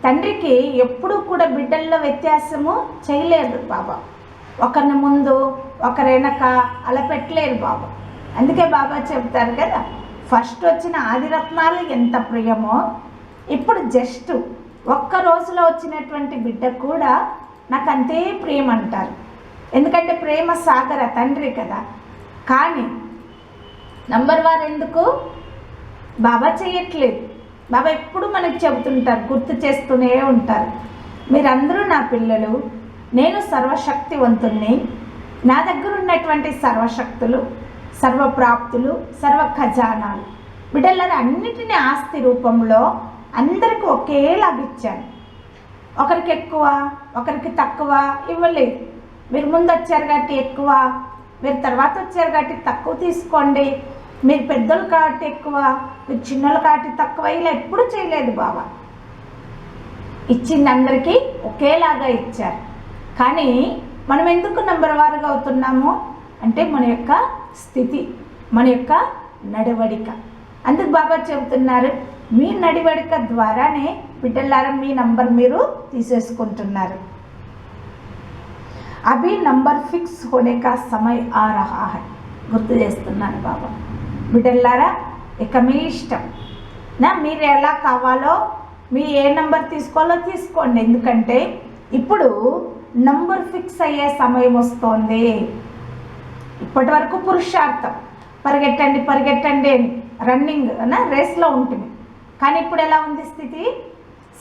[SPEAKER 1] తండ్రికి ఎప్పుడూ కూడా బిడ్డల్లో వ్యత్యాసము చేయలేదు బాబా. ఒకరిని ముందు ఒకరి వెనక అలా పెట్టలేరు బాబా. అందుకే బాబా చెప్తారు కదా, ఫస్ట్ వచ్చిన ఆదిరత్నాలు ఎంత ప్రియమో ఇప్పుడు జస్ట్ ఒక్క రోజులో వచ్చినటువంటి బిడ్డ కూడా నాకు అంతే ప్రేమ అంటారు. ఎందుకంటే ప్రేమ సాగర తండ్రి కదా. కానీ నంబర్ వారు ఎందుకు బాబా చేయట్లేదు. బాబా ఎప్పుడు మనకు చెబుతుంటారు, గుర్తు చేస్తూనే ఉంటారు, మీరందరూ నా పిల్లలు, నేను సర్వశక్తివంతుణ్ణి, నా దగ్గర ఉన్నటువంటి సర్వశక్తులు, సర్వప్రాప్తులు, సర్వ ఖజానాలు బిడ్డలను అన్నిటినీ ఆస్తి రూపంలో అందరికీ ఒకేలాగా ఇచ్చాను. ఒకరికి ఎక్కువ ఒకరికి తక్కువ ఇవ్వలేదు. మీరు ముందు వచ్చారు కాబట్టి ఎక్కువ, మీరు తర్వాత వచ్చారు కాబట్టి తక్కువ తీసుకోండి, మీరు పెద్దలు కాబట్టి ఎక్కువ, మీరు చిన్నలు కాబట్టి తక్కువ, ఇలా ఎప్పుడు చేయలేదు బాబా. ఇచ్చింది అందరికీ ఒకేలాగా ఇచ్చారు. కానీ మనం ఎందుకు నంబర్ వారుగా అవుతున్నాము అంటే మన యొక్క స్థితి, మన యొక్క నడవడిక. అందుకు బాబా చెబుతున్నారు, మీ నడవడిక ద్వారానే బిడ్డలారా మీ నంబర్ మీరు తీసేసుకుంటున్నారు. అభి నంబర్ ఫిక్స్ హోనే కా సమయ ఆ రహా హై. గుర్తు చేస్తున్నాను బాబా. బిడ్డలారా, ఇక మీ ఇష్టం నా, మీరు ఎలా కావాలో మీ ఏ నంబర్ తీసుకోవాలో తీసుకోండి. ఎందుకంటే ఇప్పుడు నంబర్ ఫిక్స్ అయ్యే సమయం వస్తోంది. ఇప్పటి వరకు పురుషార్థం, పరిగెట్టండి పరిగెట్టండి అని రన్నింగ్ రేస్లో ఉంటుంది. కానీ ఇప్పుడు ఎలా ఉంది స్థితి,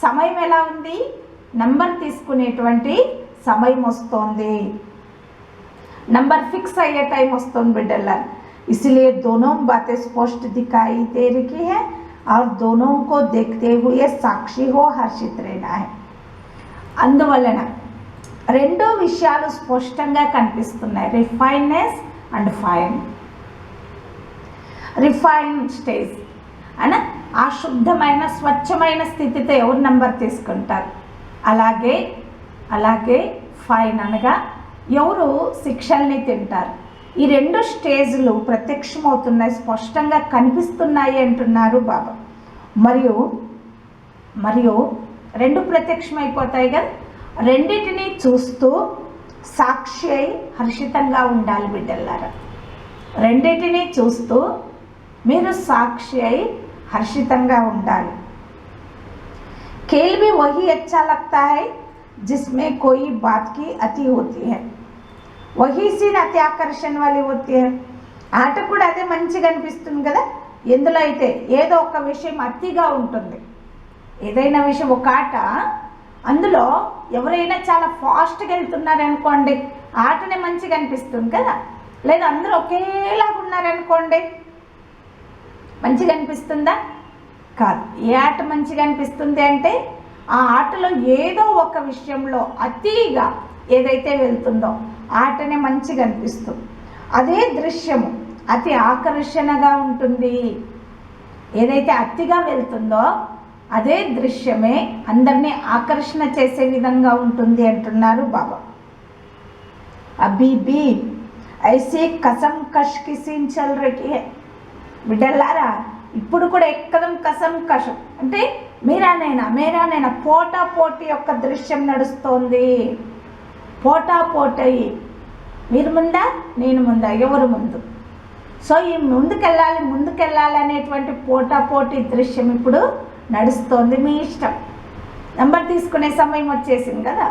[SPEAKER 1] సమయం ఎలా ఉంది, నంబర్ తీసుకునేటువంటి సమయం వస్తోంది, నంబర్ ఫిక్స్ అయ్యే టైం వస్తుంది బిడ్డలారా. इसलिए दोनों बातें स्पष्ट दिखाई दे रही है और दोनों को देखते हुए साक्षी हो हर्षित रहना है. అందువలన రెండు విషయాలు స్పష్టంగా కనిపిస్తున్నాయి, రిఫైన్నెస్ అండ్ ఫైన్. రిఫైన్ స్టేజ్ అన ఆ శుద్ధమైన స్వచ్ఛమైన స్థితితో ఎవరు నంబర్ తీసుకుంటారు. అలాగే ఫైన్ అనగా ఎవరు శిక్షల్ని తింటారు. ఈ రెండు స్టేజ్లు ప్రత్యక్షమవుతున్నాయి, స్పష్టంగా కనిపిస్తున్నాయి అంటున్నారు బాబా. మరియు రెండు ప్రత్యక్షమైపోతాయి కదా, రెండింటిని చూస్తూ సాక్షి అయి హర్షితంగా ఉండాలి బిడ్డలారా. రెండింటిని చూస్తూ మీరు సాక్షి అయి హర్షితంగా ఉండాలి. खेल भी वही अच्छा लगता है जिसमें कोई बात की अति होती है, वही सीन अति आकर्षण वाली होती है. ఆట కూడా అదే మంచిగా అనిపిస్తుంది కదా, ఎందులో అయితే ఏదో ఒక విషయం అతిగా ఉంటుంది. ఏదైనా విషయం ఒక ఆట, అందులో ఎవరైనా చాలా ఫాస్ట్గా వెళ్తున్నారనుకోండి, ఆటనే మంచిగా అనిపిస్తుంది కదా. లేదా అందరూ ఒకేలాగా ఉన్నారనుకోండి, మంచిగా అనిపిస్తుందా? కాదు. ఏ ఆట మంచిగా అనిపిస్తుంది అంటే ఆ ఆటలో ఏదో ఒక విషయంలో అతిగా ఏదైతే వెళ్తుందో ఆటనే మంచిగా అనిపిస్తుంది. అదే దృశ్యము అతి ఆకర్షణగా ఉంటుంది. ఏదైతే అతిగా వెళ్తుందో అదే దృశ్యమే అందరినీ ఆకర్షణ చేసే విధంగా ఉంటుంది అంటున్నారు బాబా. అభి బి ఐసే కసం కష్ కి సీన్ చల్ రహీ హై. బిడ్డలారా, ఇప్పుడు కూడా ఎక్కదం కసం కషం అంటే మేరానైనా పోటా పోటీ యొక్క దృశ్యం నడుస్తోంది. పోటా పోటీ, మీరు ముందా నేను ముందా, ఎవరు ముందు? సో ఈ ముందుకెళ్ళాలి అనేటువంటి పోటా పోటీ దృశ్యం ఇప్పుడు నడుస్తోంది. మీ ఇష్టం. నంబర్ తీసుకునే సమయం వచ్చేసింది కదా,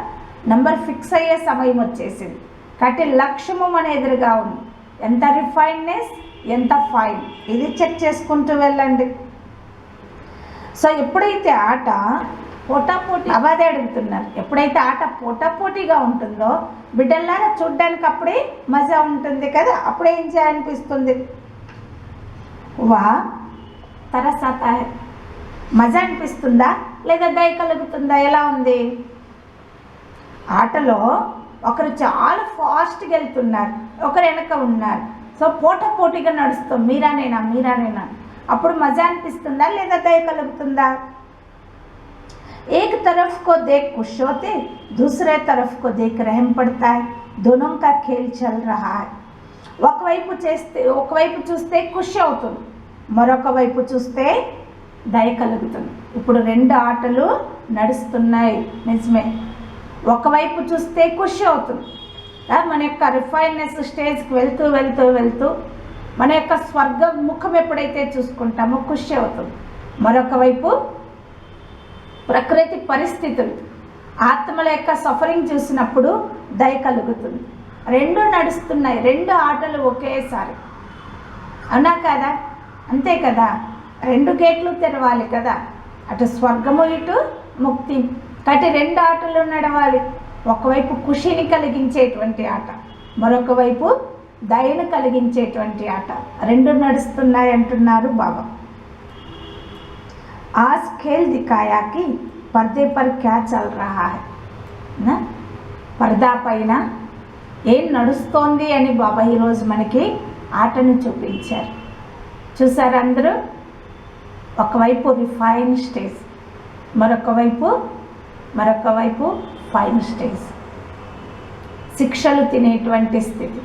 [SPEAKER 1] నంబర్ ఫిక్స్ అయ్యే సమయం వచ్చేసింది. కాబట్టి లక్ష్యము మన ఎదురుగా ఉంది. ఎంత రిఫైన్నెస్, ఎంత ఫైన్, ఇది చెక్ చేసుకుంటూ వెళ్ళండి. సో ఎప్పుడైతే ఆట పోటాపోటీ అవాదే అడుగుతున్నారు, ఎప్పుడైతే ఆట పోటాపోటీగా ఉంటుందో బిడ్డల్లారా చూడ్డానికి అప్పుడే మజా ఉంటుంది కదా, అప్పుడే ఏం చేయాలనిపిస్తుంది? వా తరసాతా హై. మజా అనిపిస్తుందా లేదా దయ కలుగుతుందా? ఎలా ఉంది? ఆటలో ఒకరు చాలా ఫాస్ట్గా వెళ్తున్నారు, ఒకరు వెనక ఉన్నారు. సో పోటాపోటీగా నడుస్తాం, మీరానేనా అప్పుడు మజా అనిపిస్తుందా లేదా దయ కలుగుతుందా? एक तरफ को देख खुश होते, दूसरे तरफ को देख रहम पड़ता है. दोनों का खेल चल रहा है. ఒకవైపు చూస్తే ఖుషి అవుతుంది, మరొక వైపు చూస్తే దయ కలుగుతుంది. ఇప్పుడు రెండు ఆటలు నడుస్తున్నాయి, నిజమే. ఒకవైపు చూస్తే ఖుషి అవుతుంది, మన యొక్క రిఫైన్నెస్ స్టేజ్కి వెళ్తూ మన యొక్క స్వర్గ ముఖం ఎప్పుడైతే చూసుకుంటామో ఖుషి అవుతుంది. మరొక వైపు ప్రకృతి పరిస్థితులు, ఆత్మల యొక్క సఫరింగ్ చూసినప్పుడు దయ కలుగుతుంది. రెండు నడుస్తున్నాయి, రెండు ఆటలు ఒకేసారి. అవునా కదా? అంతే కదా, రెండు గేట్లు తెరవాలి కదా, అటు స్వర్గము ఇటు ముక్తి. కాబట్టి రెండు ఆటలు నడవాలి. ఒకవైపు ఖుషిని కలిగించేటువంటి ఆట, మరొక వైపు దయను కలిగించేటువంటి ఆట, రెండు నడుస్తున్నాయి అంటున్నారు బాబా. आज खेल दिखाया कि पर्दे पर क्या चल रहा है ना, పరదా పైన ఏం నడుస్తోంది అని బాబా ఈరోజు మనకి ఆటను చూపించారు. చూసారు అందరూ? ఒకవైపు రిఫైన్ స్టేజ్, మరొక వైపు ఫైన్ స్టేజ్, శిక్షలు తినేటువంటి స్థితి.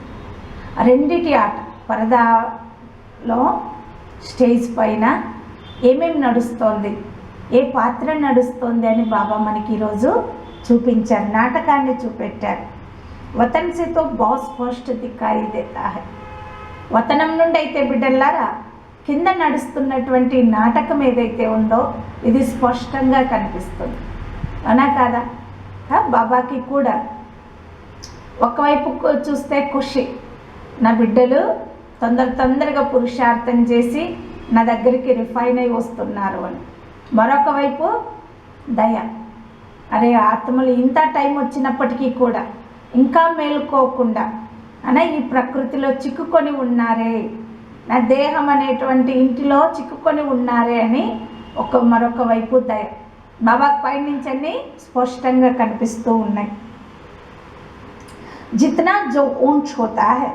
[SPEAKER 1] రెండిటి ఆట. పరదాలో స్టేజ్ పైన ఏమేమి నడుస్తోంది, ఏ పాత్ర నడుస్తోంది అని బాబా మనకి ఈరోజు చూపించారు, నాటకాన్ని చూపెట్టారు. వతన్ సే తో బాస్ ఫస్ట్ దిక్కాయి దేతా హై. వతనం నుండి అయితే బిడ్డల్లారా కింద నడుస్తున్నటువంటి నాటకం ఏదైతే ఉందో ఇది స్పష్టంగా కనిపిస్తుంది. అవునా కాదా? బాబాకి కూడా ఒకవైపు చూస్తే ఖుషి, నా బిడ్డలు తొందరగా పురుషార్థం చేసి నా దగ్గరికి రిఫైన్ అయి వస్తున్నారు అని. మరొక వైపు దయ, అరే ఆత్మలు ఇంత టైం వచ్చినప్పటికీ కూడా ఇంకా మేలుకోకుండా ఈ ప్రకృతిలో చిక్కుకొని ఉన్నారే, నా దేహం అనేటువంటి ఇంటిలో చిక్కుకొని ఉన్నారే అని మరొక వైపు దయ. బాబాకి పైనుంచి అన్నీ స్పష్టంగా కనిపిస్తూ ఉన్నాయి. జితనా జో ఊంచ్ హోతా హై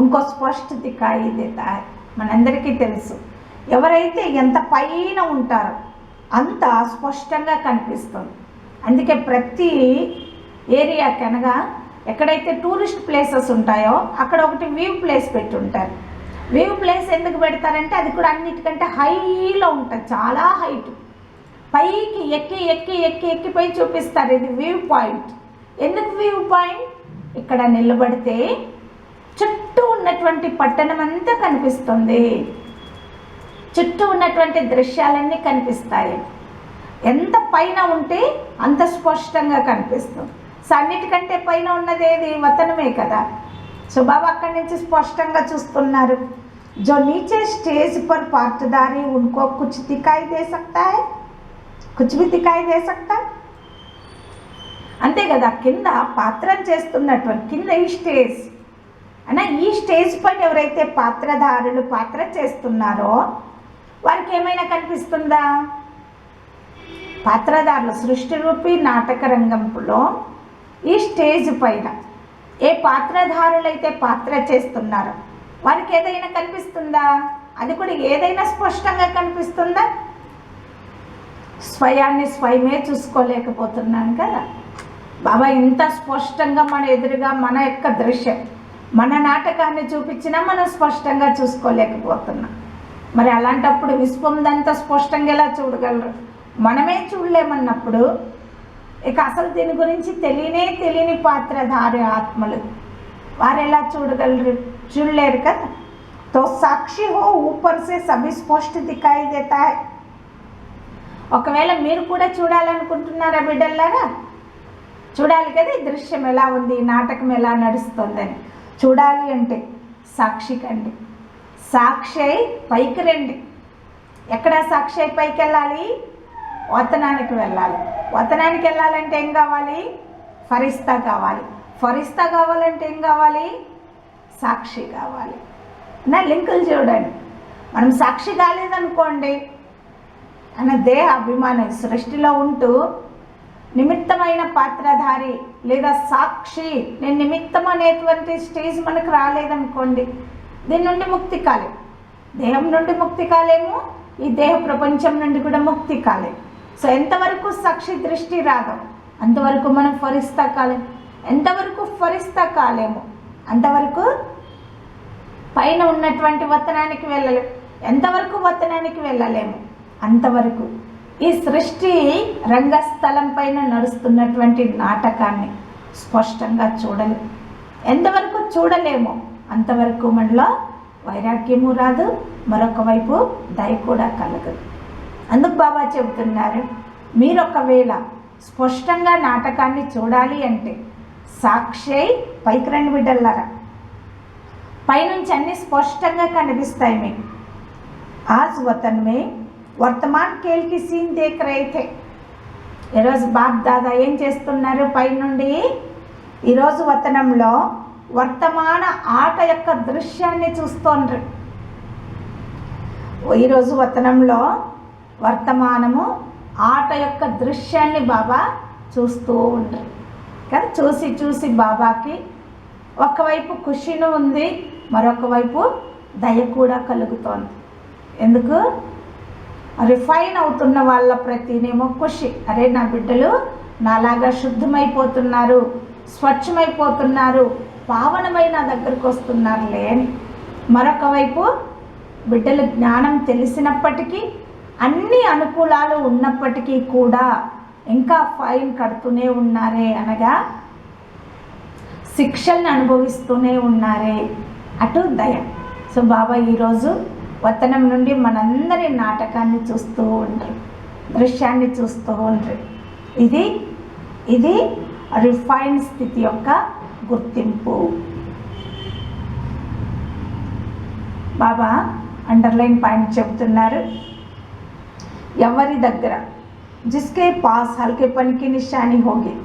[SPEAKER 1] ఉన్కో స్పష్ట దిఖాయి దేతా హై. మనందరికీ తెలుసు, ఎవరైతే ఎంత పైన ఉంటారో అంత స్పష్టంగా కనిపిస్తుంది. అందుకే ప్రతి ఏరియాకి అనగా ఎక్కడైతే టూరిస్ట్ ప్లేసెస్ ఉంటాయో అక్కడ ఒకటి వ్యూ ప్లేస్ పెట్టి ఉంటారు. వ్యూ ప్లేస్ ఎందుకు పెడతారంటే అది కూడా అన్నిటికంటే హైలో ఉంటుంది, చాలా హైట్, పైకి ఎక్కిపోయి చూపిస్తారు. ఇది వ్యూ పాయింట్. ఎందుకు వ్యూ పాయింట్? ఇక్కడ నిలబడితే చుట్టూ ఉన్నటువంటి పట్టణం అంతా కనిపిస్తుంది, చుట్టూ ఉన్నటువంటి దృశ్యాలన్నీ కనిపిస్తాయి. ఎంత పైన ఉంటే అంత స్పష్టంగా కనిపిస్తుంది. సో అన్నిటికంటే పైన ఉన్నది ఏది? వతనమే కదా. సో బాబా అక్కడి నుంచి స్పష్టంగా చూస్తున్నారు. जो नीचे स्टेज पर पार्टदारी उनको कुछ दिखाई दे सकता है, कुछ भी दिखाई दे सकता है. అంతే కదా, కింద పాత్రం చేస్తున్నటువంటి కింద ఈ స్టేజ్ ఈ స్టేజ్ పైన ఎవరైతే పాత్రధారులు పాత్ర చేస్తున్నారో వారికి ఏమైనా కనిపిస్తుందా? పాత్రధారులు సృష్టి రూపీ నాటక రంగంలో ఈ స్టేజ్ పైన ఏ పాత్రధారులైతే పాత్ర చేస్తున్నారో వారికి ఏదైనా కనిపిస్తుందా? అది కూడా ఏదైనా స్పష్టంగా కనిపిస్తుందా? స్వయాన్ని స్వయమే చూసుకోలేకపోతున్నాను కదా. బాబా ఇంత స్పష్టంగా మన ఎదురుగా మన యొక్క దృశ్యం, మన నాటకాన్ని చూపించినా మనం స్పష్టంగా చూసుకోలేకపోతున్నాం. మరి అలాంటప్పుడు విశ్వందంతా స్పష్టంగా ఎలా చూడగలరు? మనమే చూడలేమన్నప్పుడు ఇక అసలు దీని గురించి తెలియని పాత్రధారి ఆత్మలు వారు ఎలా చూడగలరు? చూడలేరు కదా. తో సాక్షి హో ఊపర్ సే సభి స్పష్ట దిఖాయి దేతా హై. ఒకవేళ మీరు కూడా చూడాలనుకుంటున్నారా బిడ్డలారా? చూడాలి కదా ఈ దృశ్యం ఎలా ఉంది, ఈ నాటకం ఎలా నడుస్తుందని. చూడాలి అంటే సాక్షి కండి, సాక్షి అయి పైకి రండి. ఎక్కడ సాక్షి అయి పైకి వెళ్ళాలి? వతనానికి వెళ్ళాలి. వతనానికి వెళ్ళాలంటే ఏం కావాలి? ఫరిస్తా కావాలి. ఫరిస్తా కావాలంటే ఏం కావాలి? సాక్షి కావాలి. నా లింకులు చూడండి. మనం సాక్షి కాలేదనుకోండి, అన్న దేహ అభిమానం సృష్టిలో ఉంటూ నిమిత్తమైన పాత్రధారి లేదా సాక్షి, నేను నిమిత్తం అనేటువంటి స్టేజ్ మనకు రాలేదనుకోండి, దీని నుండి ముక్తి కాలేము. దేహం నుండి ముక్తి కాలేము, ఈ దేహ ప్రపంచం నుండి కూడా ముక్తి కాలేము. సో ఎంతవరకు సాక్షి దృష్టి రాదో అంతవరకు మనం ఫరిస్తా కాలేము. ఎంతవరకు ఫరిస్తా కాలేము అంతవరకు పైన ఉన్నటువంటి వతనానికి వెళ్ళలేము. ఎంతవరకు వతనానికి వెళ్ళలేము అంతవరకు ఈ సృష్టి రంగస్థలం పైన నడుస్తున్నటువంటి నాటకాన్ని స్పష్టంగా చూడలేము. ఎంతవరకు చూడలేమో అంతవరకు మనలో వైరాగ్యము రాదు, మరొక వైపు దయ కూడా కలగదు. అందుకు బాబా చెబుతున్నారు, మీరు ఒకవేళ స్పష్టంగా నాటకాన్ని చూడాలి అంటే సాక్షి పైకి రండి బిడ్డలారా. పైనుంచి అన్నీ స్పష్టంగా కనిపిస్తాయి మీకు. ఆజ్ వతన్ మే వర్తమాన్ ఖేల్ కి సీన్ దేఖ్ రహే థే. ఈరోజు బాప్ దాదా ఏం చేస్తున్నారు? పైనుండి ఈరోజు వతనంలో వర్తమాన ఆట యొక్క దృశ్యాన్ని చూస్తోండ్రు. ఈరోజు వతనంలో వర్తమానము ఆట యొక్క దృశ్యాన్ని బాబా చూస్తూ ఉండరు కదా. చూసి బాబాకి ఒకవైపు ఖుషీను ఉంది, మరొక వైపు దయ కూడా కలుగుతోంది. ఎందుకు? రిఫైన్ అవుతున్న వాళ్ళ ప్రతినేమో ఖుషి, అరే నా బిడ్డలు నాలాగా శుద్ధమైపోతున్నారు, స్వచ్ఛమైపోతున్నారు, పావనమై నా దగ్గరకు వస్తున్నారులే అని. మరొక వైపు బిడ్డలు జ్ఞానం తెలిసినప్పటికీ, అన్ని అనుకూలాలు ఉన్నప్పటికీ కూడా ఇంకా ఫైన్ కడుతూనే ఉన్నారే, అనగా శిక్షల్ని అనుభవిస్తూనే ఉన్నారే, అటు దయ. సో బాబా ఈరోజు వతనం నుండి మనందరి నాటకాన్ని చూస్తూ ఉంటారు, దృశ్యాన్ని చూస్తూ ఉంటారు. ఇది రిఫైన్ స్థితి యొక్క గుర్తింపు. బాబా అండర్లైన్ పాయింట్ చెబుతున్నారు, ఎవరి దగ్గర జిస్కే పాస్ హల్కే పనికి నిశాని హోగి,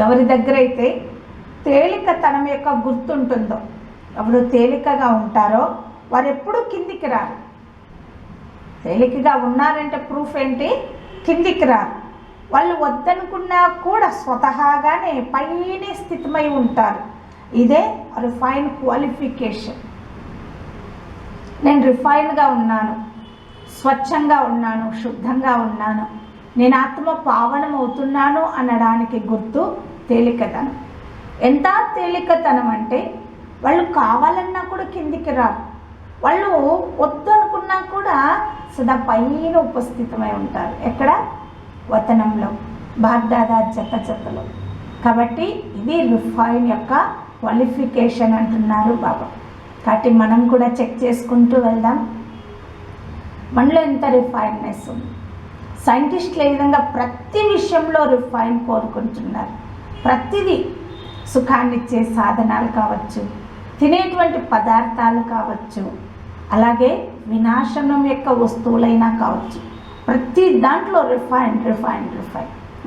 [SPEAKER 1] ఎవరి దగ్గర అయితే తేలికతనం యొక్క గుర్తుంటుందో, ఎవరు తేలికగా ఉంటారో వారు ఎప్పుడూ కిందికి రారు. తేలికగా ఉన్నారంటే ప్రూఫ్ ఏంటి? కిందికి రారు. వాళ్ళు వద్దనుకున్నా కూడా స్వతహాగానే పైనే స్థితమై ఉంటారు. ఇదే రిఫైన్ క్వాలిఫికేషన్. నేను రిఫైన్గా ఉన్నాను, స్వచ్ఛంగా ఉన్నాను, శుద్ధంగా ఉన్నాను, నేను ఆత్మ పావనం అవుతున్నాను అనడానికి గుర్తు తేలికతనం. ఎంత తేలికతనం అంటే వాళ్ళు కావాలన్నా కూడా కిందికి రారు, వాళ్ళు వద్దు అనుకున్నా కూడా సదా పైన ఉపస్థితమై ఉంటారు. ఎక్కడ? వతనంలో, బాగ్దాదా జతలో. కాబట్టి ఇది రిఫైన్ యొక్క క్వాలిఫికేషన్ అంటున్నారు బాబా. కాబట్టి మనం కూడా చెక్ చేసుకుంటూ వెళ్దాం, మనలో ఎంత రిఫైన్నెస్ ఉంది. సైంటిస్టులు ఏ విధంగా ప్రతి విషయంలో రిఫైన్ కోరుకుంటున్నారు. ప్రతిదీ సుఖాన్నిచ్చే సాధనాలు కావచ్చు, తినేటువంటి పదార్థాలు కావచ్చు, అలాగే వినాశనం యొక్క వస్తువులైనా కావచ్చు, ప్రతి దాంట్లో రిఫైన్.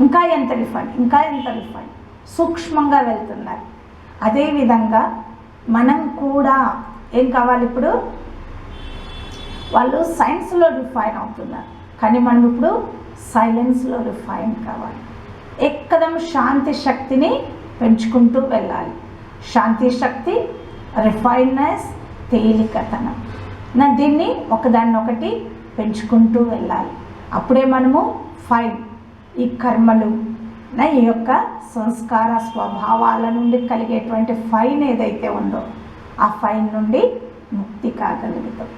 [SPEAKER 1] ఇంకా ఎంత రిఫైన్ సూక్ష్మంగా వెళ్తున్నారు. అదేవిధంగా మనం కూడా ఏం కావాలి? ఇప్పుడు వాళ్ళు సైన్స్లో రిఫైన్ అవుతున్నారు, కానీ మనం ఇప్పుడు సైలెన్స్లో రిఫైన్ కావాలి. ఎక్కదం శాంతి శక్తిని పెంచుకుంటూ వెళ్ళాలి. శాంతి శక్తి, రిఫైన్నెస్, తేలికతనం. దీన్ని ఒకదాన్నొకటి పెంచుకుంటూ వెళ్ళాలి. అప్పుడే మనము ఫైన్ ఈ కర్మలు ఈ యొక్క సంస్కార స్వభావాల నుండి కలిగేటువంటి ఫైన్ ఏదైతే ఉందో ఆ ఫైన్ నుండి ముక్తి కాగలుగుతాం.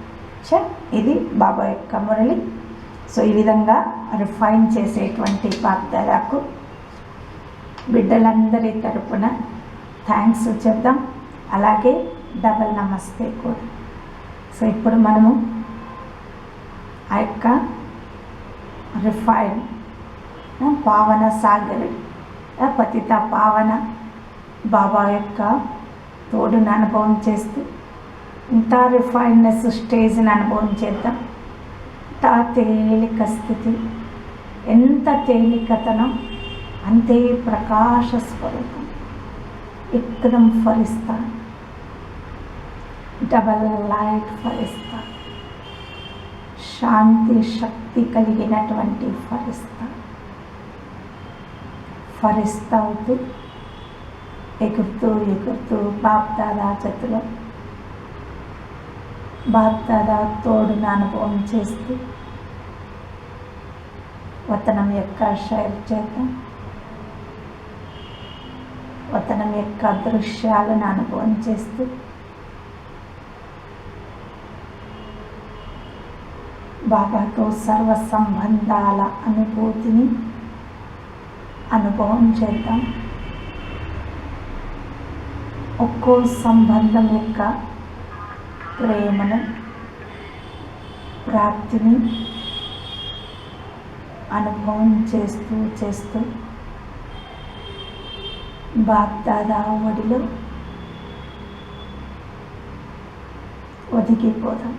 [SPEAKER 1] ఇది బాబా యొక్క మురళి. సో ఈ విధంగా రిఫైన్ చేసేటువంటి బాప్దాదాకు బిడ్డలందరి తరపున థ్యాంక్స్ చెప్దాం. అలాగే డబల్ నమస్తే కూడా. సో ఇప్పుడు మనము ఆ యొక్క రిఫైన్ పావన సాగర్ పతిత పావన బాబా యొక్క తోడును అనుభవం చేస్తూ ఇంత రిఫైన్నెస్ స్టేజ్ని అనుభవం చేద్దాం. ఇంత తేలిక స్థితి, ఎంత తేలికతనం, అంతే ప్రకాశ స్వరూపం, एकदम फरिश्ता, डबल लाइट फरिश्ता, శాంతి శక్తి కలిగినటువంటి ఫరిస్తా అవుతూ ఎగురుతూ బాప్దాదా చేతిలో బాప్దాదా తోడును అనుభవం చేస్తూ వతనం యొక్క షేర్ చేద్దాం. వతనం యొక్క దృశ్యాలను అనుభవం చేస్తూ బాబాతో సర్వ సంబంధాల అనుభూతిని అనుభవం చేద్దాం. ఒక్కో సంబంధం యొక్క ప్రేమను, ప్రాప్తిని అనుభవం చేస్తూ బాప్దాదా ఒడిలో ఒదిగిపోదాం.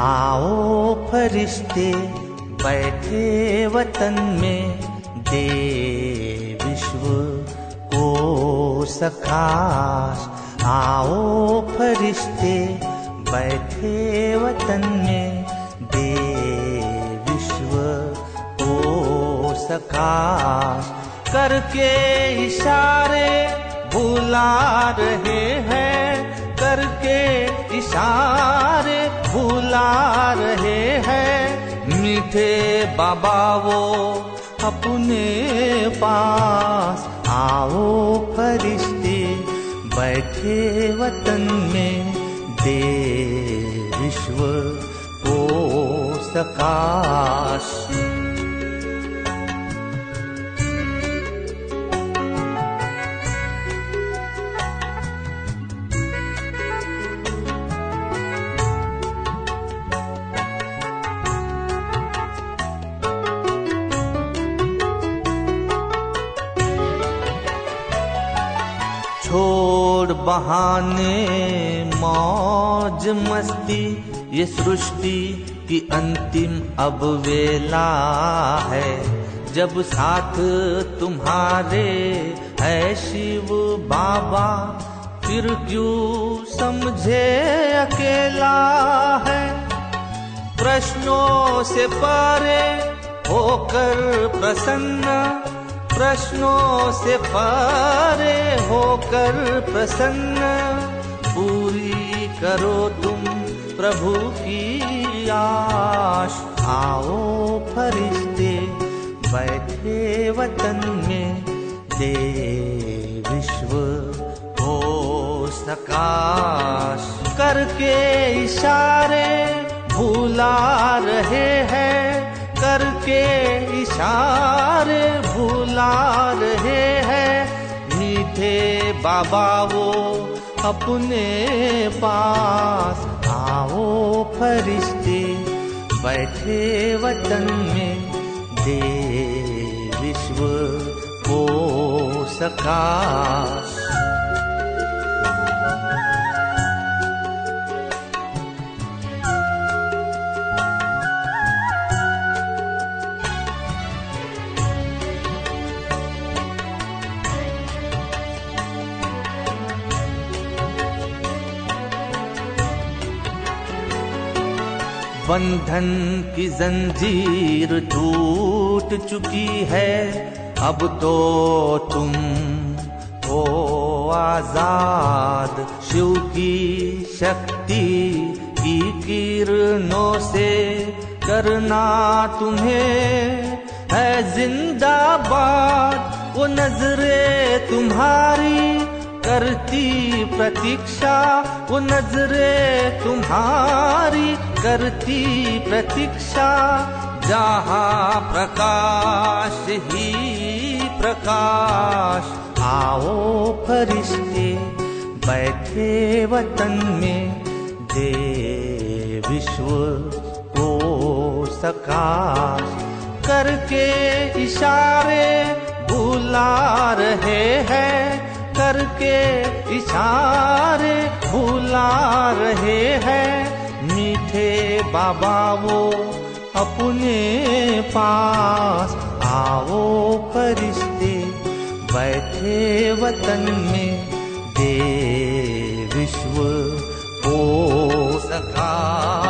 [SPEAKER 2] आओ फरिश्ते बैठे वतन में, दे विश्व को सखाश। आओ फरिश्ते बैठे वतन में, दे विश्व को सखाश। करके इशारे बुला रहे हैं, करके इशारे बुला रहे हैं, मीठे बाबा वो अपने पास। आओ फरिश्ते बैठे वतन में, दे विश्व को सकाश। छोड़ बहाने मौज मस्ती, ये सृष्टि की अंतिम अब वेला है। जब साथ तुम्हारे है शिव बाबा, फिर क्यों समझे अकेला है। प्रश्नों से परे होकर प्रसन्न, प्रश्नों से परे होकर प्रसन्न, पूरी करो तुम प्रभु की आश। आओ फरिश्ते बैठे वतन में, दे विश्व को सकाश। करके इशारे भुला रहे हैं, करके इशारे भुला रहे हैं, मीठे बाबा वो अपने पास। आओ फरिश्ते बैठे वतन में, दे विश्व को सकाश। बंधन की जंजीर टूट चुकी है, अब तो तुम हो आजाद। शिव की शक्ति की किरणों से करना तुम्हें है जिंदाबाद। वो नजरें तुम्हारी करती प्रतीक्षा, वो नजरें तुम्हारी करती प्रतीक्षा। जहाँ प्रकाश ही प्रकाश। आओ फरिश्ते बैठे वतन में, दे विश्व को सकाश। करके इशारे बुला रहे हैं, करके इशारे बुला रहे हैं। मीठे बाबा वो अपने पास। आओ फरिश्ते बैठे वतन में, दे विश्व को सकाश।